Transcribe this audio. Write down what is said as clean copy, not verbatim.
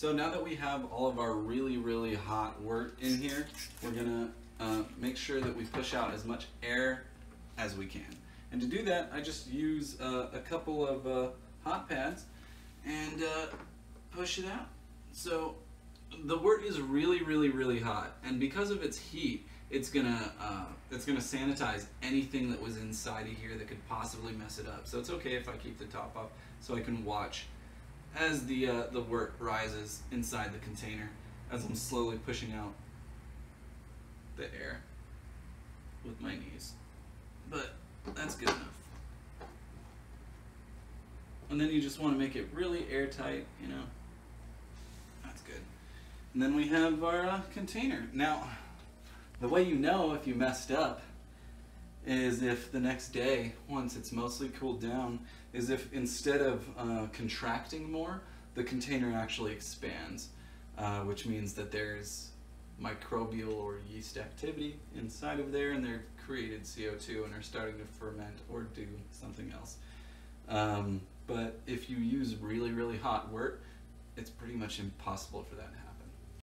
So now that we have all of our really, really hot wort in here, we're gonna make sure that we push out as much air as we can. And to do that, I just use a couple of hot pads and push it out. So the wort is really, really, really hot, and because of its heat, it's gonna sanitize anything that was inside of here that could possibly mess it up. So it's okay if I keep the top off, so I can watch as the wort rises inside the container as I'm slowly pushing out the air with my knees. But that's good enough. And then you just want to make it really airtight, you know. That's good. And then we have our container. Now, the way you know if you messed up is if the next day, once it's mostly cooled down, is if instead of contracting more, the container actually expands, which means that there's microbial or yeast activity inside of there, and they're created CO2 and are starting to ferment or do something else. But if you use really, really hot wort, it's pretty much impossible for that to happen.